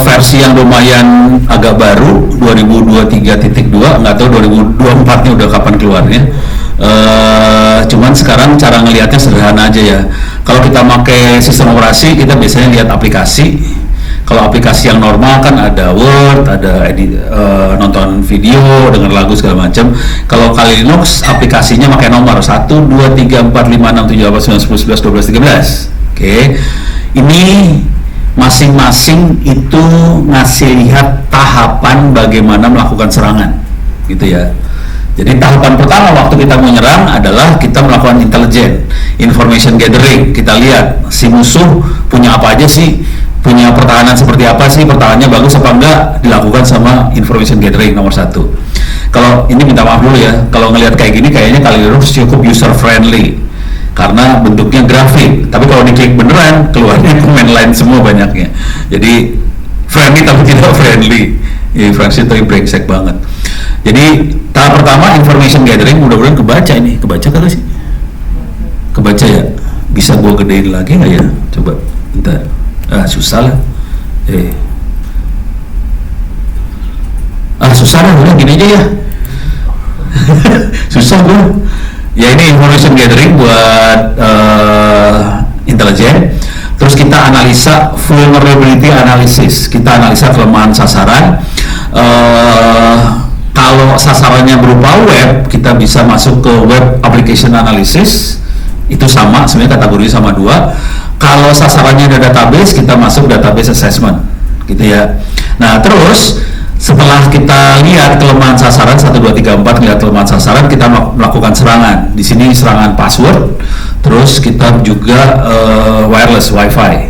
versi yang lumayan agak baru 2023.2, nggak tahu 2024 nya udah kapan keluarnya. Cuman sekarang cara ngelihatnya sederhana aja ya. Kalau kita pakai sistem operasi, kita biasanya lihat aplikasi. Kalau aplikasi yang normal kan ada Word, ada nonton video, denger lagu segala macam. Kalau kali Linux aplikasinya pakai nomor 1, 2, 3, 4, 5, 6, 7, 8, 9, 10, 11, 12, 13. Oke. Ini masing-masing itu ngasih lihat tahapan bagaimana melakukan serangan, gitu ya. Jadi tahapan pertama waktu kita mau nyerang adalah kita melakukan information gathering. Kita lihat si musuh punya apa aja sih, punya pertahanan seperti apa sih, pertahanannya bagus apa enggak, dilakukan sama information gathering nomor 1. Kalau ini minta maaf dulu ya, kalau ngelihat kayak gini kayaknya Kali Linux cukup user friendly karena bentuknya grafik, tapi kalau diklik beneran keluarnya command line semua banyaknya. Jadi friendly tapi tidak friendly. Friendly tapi brengsek banget. Jadi tahap pertama information gathering, mudah-mudahan kebaca ini. Kebaca kali sih? Kebaca ya? Bisa gua gedein lagi nggak ya? Coba bentar. Susah lah. Susah lah, udah gini aja ya. Susah gua. Ya ini information gathering buat intelijen. Terus kita analisa vulnerability analysis. Kita analisa kelemahan sasaran. Kalau sasarannya berupa web, kita bisa masuk ke web application analysis. Itu sama, sebenarnya kategorinya sama 2. Kalau sasarannya ada database, kita masuk database assessment, gitu ya. Nah, terus setelah kita lihat kelemahan sasaran 1, 2, 3, 4, lihat kelemahan sasaran, kita melakukan serangan. Di sini serangan password, terus kita juga wireless wifi.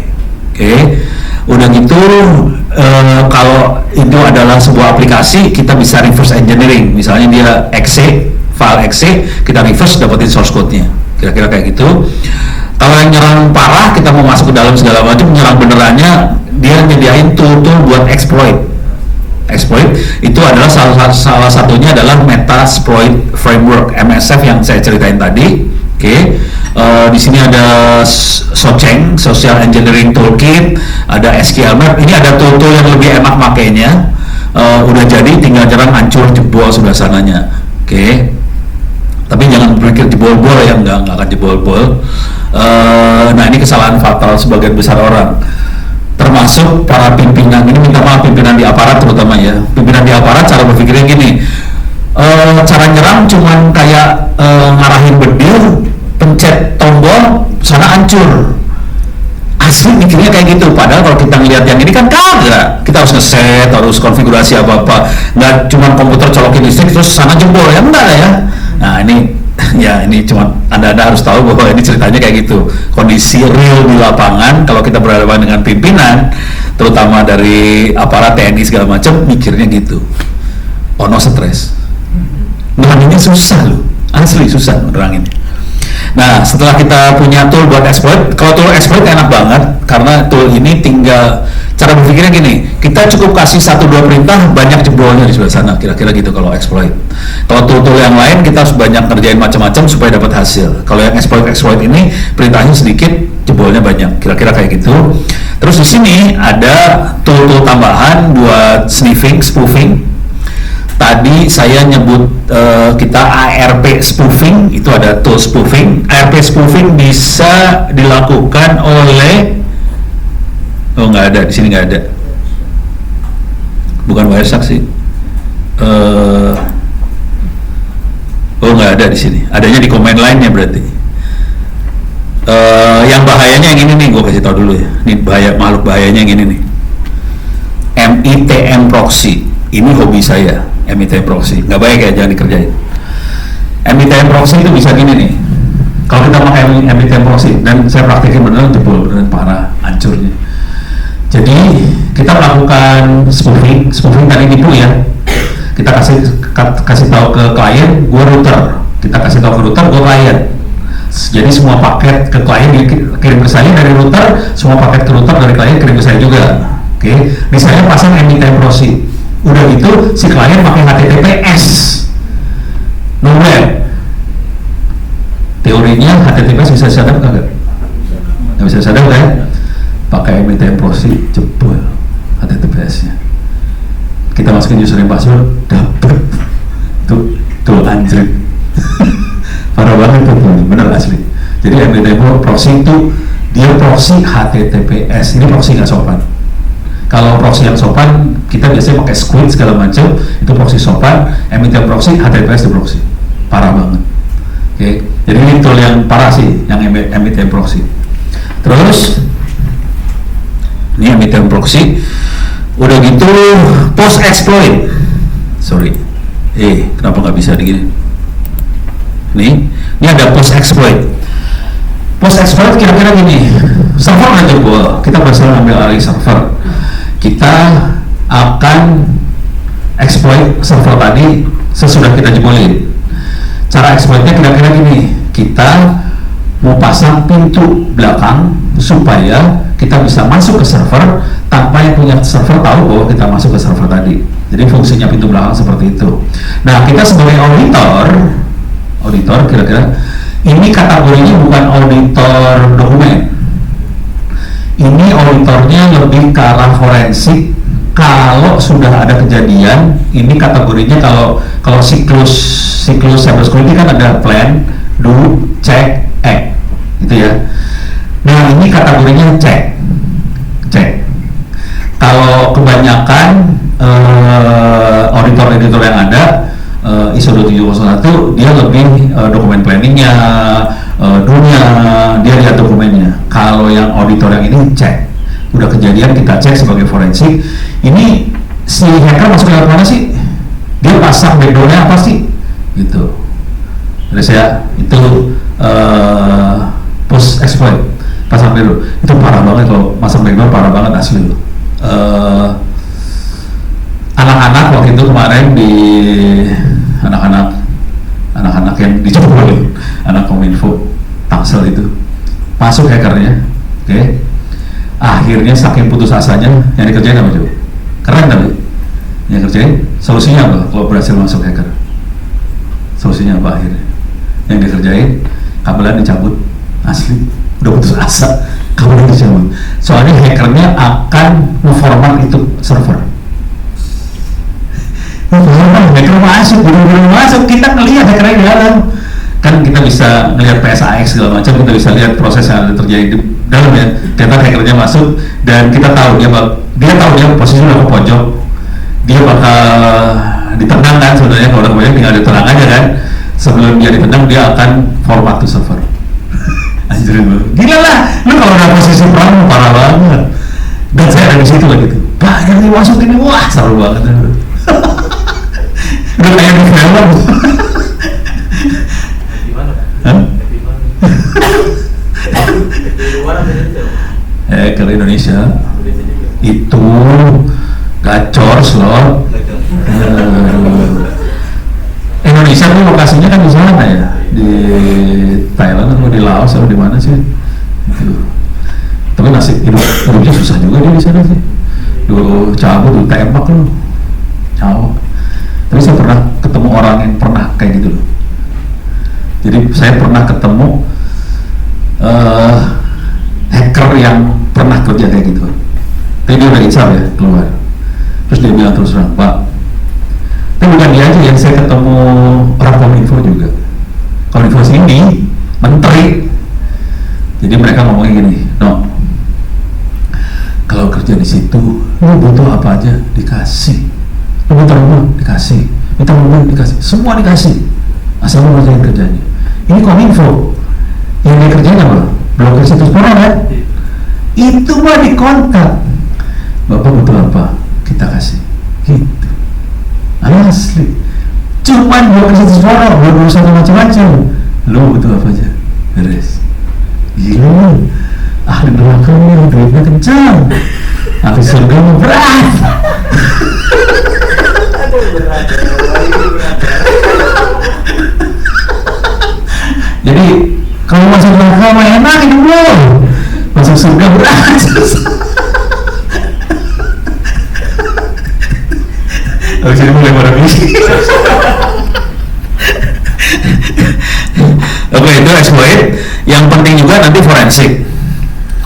Oke. Udah gitu, kalau itu adalah sebuah aplikasi, kita bisa reverse engineering. Misalnya dia exe, file exe, kita reverse dapetin source code-nya. Kira-kira kayak gitu. Kalau yang nyerang parah, kita mau masuk ke dalam segala macam, nyerang benerannya, dia nyediain tool-tool buat exploit. Exploit itu adalah salah satunya adalah Metasploit Framework (MSF) yang saya ceritain tadi. Oke. Di sini ada Socheng Social Engineering Toolkit, ada SQLmap. Ini ada tool-tool yang lebih enak makainya. Udah jadi, tinggal nyerang, hancur, jebol sebelah sananya. Oke. Tapi jangan berpikir jebol-bol ya, nggak akan jebol-bol. Nah ini kesalahan fatal sebagian besar orang, termasuk para pimpinan. Ini minta maaf pimpinan di aparat terutama ya. Pimpinan di aparat cara berpikirnya gini, cara nyerang cuman kayak ngarahin bedil, pencet tombol, sana hancur. Asli mikirnya kayak gitu. Padahal kalau kita ngelihat yang ini kan kagak. Kita harus ngeset, harus konfigurasi apa-apa. Nggak cuma komputer colokin listrik terus sana jebol ya, enggak ya. Nah ini ya ini cuma anda harus tahu bahwa ini ceritanya kayak gitu. Kondisi real di lapangan kalau kita berhadapan dengan pimpinan, terutama dari aparat TNI segala macam, mikirnya gitu. Ono stres. Neranginnya susah loh, asli susah neranginnya. Nah setelah kita punya tool buat exploit, kalau tool exploit enak banget karena tool ini tinggal cara berpikirnya gini, kita cukup kasih 1-2 perintah, banyak jebolnya di sebelah sana, kira-kira gitu kalau exploit. Kalau tool-tool yang lain kita harus banyak ngerjain macam-macam supaya dapat hasil. Kalau yang exploit ini perintahnya sedikit, jebolnya banyak, kira-kira kayak gitu. Terus di sini ada tool-tool tambahan buat sniffing, spoofing. Tadi saya nyebut kita ARP spoofing, itu ada tool spoofing. ARP spoofing bisa dilakukan oleh nggak ada, di sini nggak ada. Bukan Wireshark sih. Nggak ada di sini. Adanya di command line-nya berarti. Yang bahayanya yang ini nih, gue kasih tau dulu ya. Ini bahaya, makhluk bahayanya yang ini nih. MITM proxy. Ini hobi saya, MITM proxy. Nggak baik ya, jangan dikerjain. MITM proxy itu bisa gini nih. Kalau kita pakai MITM proxy, dan saya praktekin beneran jebol, beneran parah, hancurnya. Jadi kita melakukan spoofing tadi nipu ya. Kita kasih tahu ke klien, gue router. Kita kasih tahu ke router, gue klien. Jadi semua paket ke klien kirim ke saya dari router, semua paket ke router dari klien kirim ke saya juga. Oke. Misalnya pasang MITM proxy. Udah gitu si klien pakai HTTPS, no web. Teorinya HTTPS bisa sadar nggak? Nggak bisa sadar kan? Pakai MITM proxy jebol HTTPS. HTTPS-nya. Kita masukin username password, dapet tuh anjrit. Parah banget tuh, bener asli. Jadi MBTM proxy itu dia proxy HTTPS, ini proxy nggak sopan. Kalau proxy yang sopan, kita biasanya pakai squid segala macam, itu proxy sopan. MBTM proxy, HTTPS itu proxy, parah banget. Oke, jadi ini tool yang parah sih, yang MBTM proxy. Terus ini MBTM proxy, udah gitu post exploit. Sorry, kenapa nggak bisa begini? Ini ada post exploit. Post exploit kira-kira gini, server aja kita berhasil ambil alih server, kita akan exploit server tadi sesudah kita jebolin. Cara exploitnya kira-kira gini, kita mau pasang pintu belakang supaya kita bisa masuk ke server tanpa yang punya server tahu bahwa kita masuk ke server tadi. Jadi fungsinya pintu belakang seperti itu. Nah, kita sebagai auditor kira-kira ini kategorinya bukan auditor dokumen. Ini auditornya lebih ke arah forensik. Kalau sudah ada kejadian, ini kategorinya kalau siklus cybersecurity kan ada plan, do, check, act, gitu ya. Nah, ini kategorinya cek. Kalau kebanyakan auditor yang ada ISO 27001 dia lebih dokumen planningnya, dunia dia lihat dokumennya. Kalau yang auditor yang ini cek, udah kejadian kita cek sebagai forensik. Ini si hacker masuk lewat mana sih? Dia pasang backdoornya apa sih? Gitu. Terus ya itu post exploit, pasang backdoor itu parah banget. Kalau pasang backdoor parah banget asli loh. Anak-anak waktu itu kemarin di anak-anak yang dicobolin, anak Kominfo Tangsel itu masuk hackernya, oke. Akhirnya saking putus asanya yang dikerjain apa coba? Keren tapi yang kerjain solusinya apa kalau berhasil masuk hacker? Solusinya apa akhirnya? Yang dikerjain kabelan dicabut, asli udah putus asa, kabelan dicabut. Soalnya hackernya akan memformat itu server. Hacker masuk, bener-bener masuk, kita ngelihat hackernya di dalam. Kan kita bisa ngelihat PSAX segala macam, kita bisa lihat proses yang ada terjadi di dalam ya. Kita hackernya masuk dan kita tahu dia tahu dia posisi udah ke pojok, dia bakal ditendang kan sebenarnya. Kalau udah kebanyakan tinggal ditendang aja kan. Sebelum dia ditendang dia akan format to server. Anjir lu, gila lah, lu kalau udah posisi perang parah banget. Dan saya ada di situ lah gitu. Banyak nih masuk ini, wah seru banget. Udah kayak di film. Ke Indonesia itu gacor slot. Indonesia tuh lokasinya kan di sana ya, di Thailand atau di Laos atau di mana sih? Gitu. Tapi nasib hidupnya susah juga dia di sana sih. Dulu cabut, tembak loh, cabut. Tapi saya pernah ketemu orang yang pernah kayak gitu loh. Jadi saya pernah ketemu hacker yang pernah kerja kayak gitu. Tapi dia udah insaf ya keluar. Terus dia bilang terus terang, Pak. Tapi bukan dia aja yang saya ketemu orang Kominfo juga. Kominfo sini menteri. Jadi mereka ngomongin gini, no. Kalau kerja di situ, lu butuh apa aja dikasih. Lu minta rumah dikasih, minta mobil dikasih, semua dikasih. Asal lu ngerjain kerjanya. Ini Kominfo. Yang dia kerjain apa? Blokir situs porno kan? Itu mah dikontak. Bapak butuh apa? Kita kasih. Gitu. Asli. Cuman blokir situs porno, belum berusaha macam-macam. Lu butuh apa aja? Beres. Gila. Ahli neraka nih, duitnya kencang. Ahli surga mah berat. Jadi kalau masuk neraka mah enak hidup lo, masuk surga berat. Habis ini mulai pada misi. Oke, itu exploit. Yang penting juga nanti forensik.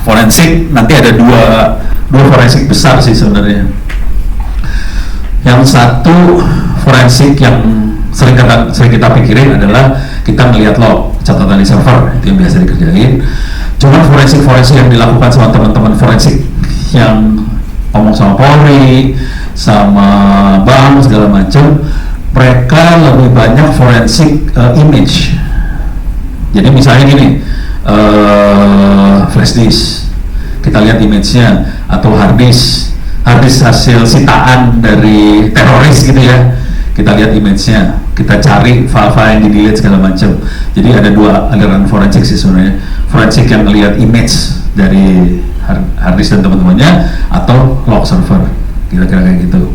Forensik nanti ada dua forensik besar sih sebenarnya. Yang satu forensik yang sering kita pikirin adalah kita ngelihat log, catatan di server, itu yang biasa dikerjain. Cuman forensik yang dilakukan sama teman-teman forensik yang ngomong sama Polri, sama bank segala macam, mereka lebih banyak forensik image. Jadi misalnya gini, flash disk, kita lihat image-nya, atau hard disk hasil sitaan dari teroris gitu ya, kita lihat image-nya, kita cari file-file yang di-delete segala macam. Jadi ada dua aliran forensik sih sebenarnya, forensik yang melihat image dari hard disk dan teman-temannya, atau log server, kira-kira kayak gitu.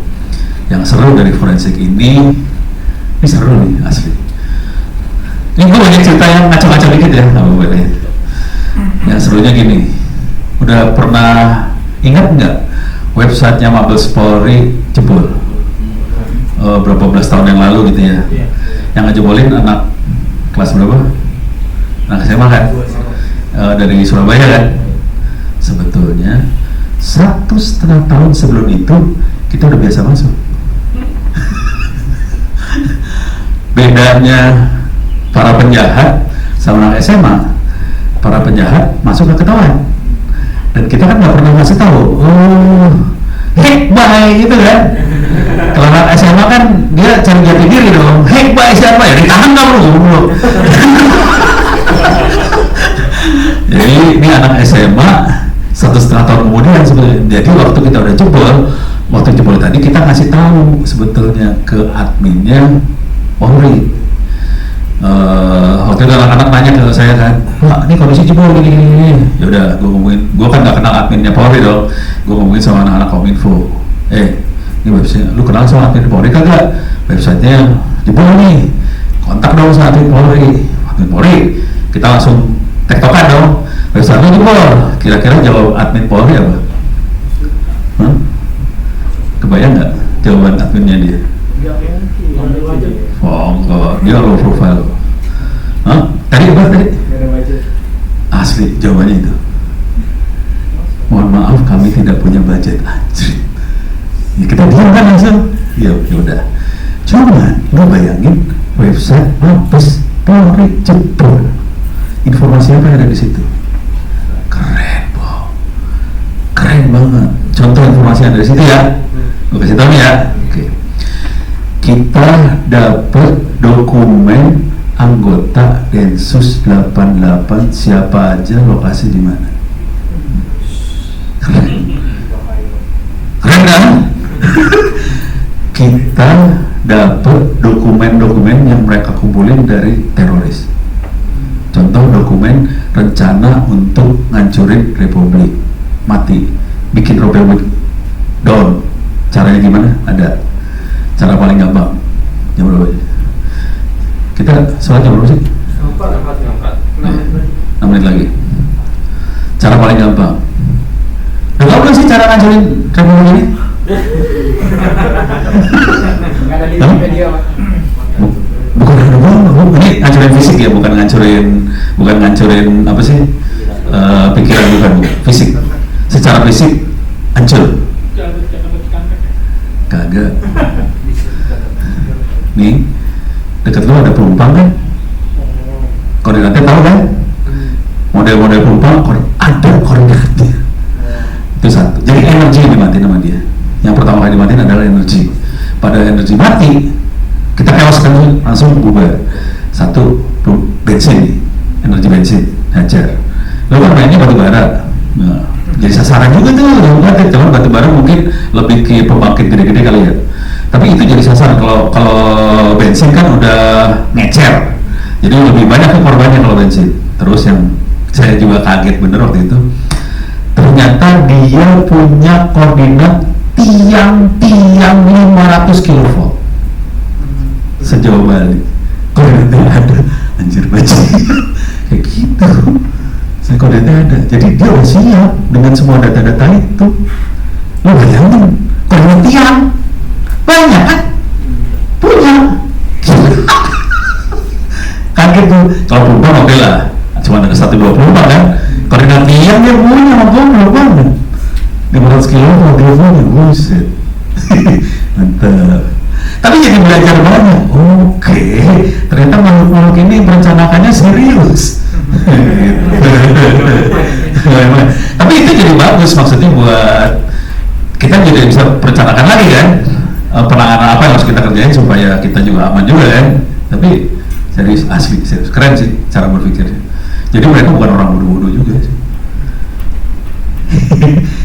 Yang seru dari forensik ini seru nih asli. Ini gue banyak cerita yang ngaco-ngaco dikit ya, nggak boleh. Yang serunya gini, udah pernah ingat nggak websitenya Mabes Polri jebol? Berapa belas tahun yang lalu gitu ya. Yang ngejebolin anak kelas berapa? Anak SMA kan? Dari Surabaya kan? Sebetulnya 1,5 tahun sebelum itu kita udah biasa masuk. Bedanya para penjahat sama anak SMA, para penjahat masuk ke ketahuan, dan kita kan nggak pernah ngasih tahu. Hack by gitu kan. Kalau anak SMA kan dia cari jati diri dong. Hack by siapa ya? Ditahan nggak bro? Jadi ini anak SMA 1,5 tahun kemudian sebenarnya. Jadi waktu kita udah jebol tadi kita ngasih tahu sebetulnya ke adminnya Polri. Waktu itu anak-anak nanya ke saya kan, Pak, ini komisi jebol gini. Ya udah, gue kan nggak kenal adminnya Polri dong. Gue ngomongin sama anak-anak Kominfo. Ini website, lu kenal sama admin Polri kagak? Websitenya jebol nih. Kontak dong sama admin Polri. Kita langsung tektokan dong. Websitenya jebol. Kira-kira jawab admin Polri apa? Kebayang nggak jawaban adminnya dia? Enggak, dia low profile. Tadi apa tadi? Asli jawabannya itu. Mohon maaf, kami tidak punya budget. Anjir. Ya kita diam kan langsung. Ya udah. Cuman lu bayangin website Mabes Polri jebol. Informasi apa yang ada di situ? Keren, Bo. Keren banget. Contoh informasi yang ada di situ ya. Gue kasih tahu ya. Oke. Kita dapat dokumen anggota Densus 88 siapa aja, lokasi di mana. Keren kan? Kita dapat dokumen-dokumen yang mereka kumpulin dari teroris. Contoh dokumen rencana untuk ngancurin Republik, mati, bikin Republik down. Caranya gimana? Ada. Cara paling gampang. Jam berapa? Kita sholat jam berapa sih? 6 menit lagi. Cara paling gampang. Udah tau gak sih cara ngancurin Republik ini? Bukan ini ngancurin fisik ya, bukan ngancurin apa sih? Pikiran, bukan fisik. Secara fisik hancur. Kagak. Nih, dekat lu ada penumpang kan? Koordinatnya tahu kan? Model-model penumpang ada koordinatnya. Itu satu. Jadi energi dimatiin sama dia. Yang pertama kali dimatiin adalah energi. Pada energi mati, kita chaos kan langsung bubar. Satu, bensin, energi bensin, hajar. Lalu kan mainnya batu bara. Nah, jadi sasaran juga tuh, cuman batu bara mungkin lebih ke pembangkit gede-gede kali ya. Tapi itu jadi sasaran. Kalau bensin kan udah ngecer, jadi lebih banyak ke korbannya kalau bensin. Terus yang saya juga kaget bener waktu itu, ternyata dia punya koordinat tiang-tiang 500 kV sejauh Bali. Koordinatnya ada, anjir baca kayak gitu. Saya koordinatnya ada, jadi dia udah siap dengan semua data-data itu. Lo bayangin, koordinat tiang banyak kan? Punya. Kaget tuh. Kalau penumpang oke lah, cuma ada 1-2 penumpang kan? Koordinat tiang dia punya, ngomong banget. 500 kilo dia punya, buset. Mantap. Tapi jadi belajar banyak. Oke, ternyata makhluk-makhluk ini merencanakannya serius. Tapi itu jadi bagus, maksudnya buat kita jadi bisa perencanaan lagi kan, penanganan apa yang harus kita kerjain supaya kita juga aman juga kan. Tapi serius, asli, serius, keren sih cara berpikirnya. Jadi mereka bukan orang bodoh-bodoh juga sih.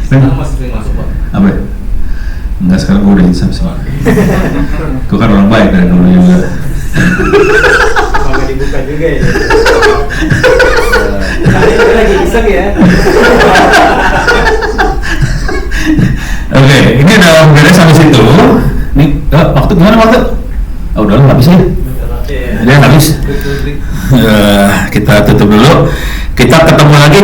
Sekarang masih sering masuk Pak? Apa ya? Enggak, sekarang gue udah insaf sih. Gue kan orang baik dari dulu juga. Maka dibuka juga ya. Kali ini lagi iseng ya. Oke, ini udah beres sampai situ. Nih, waktu gimana waktu? Oh, udah habis ya? Udah habis. Kita tutup dulu. Kita ketemu lagi.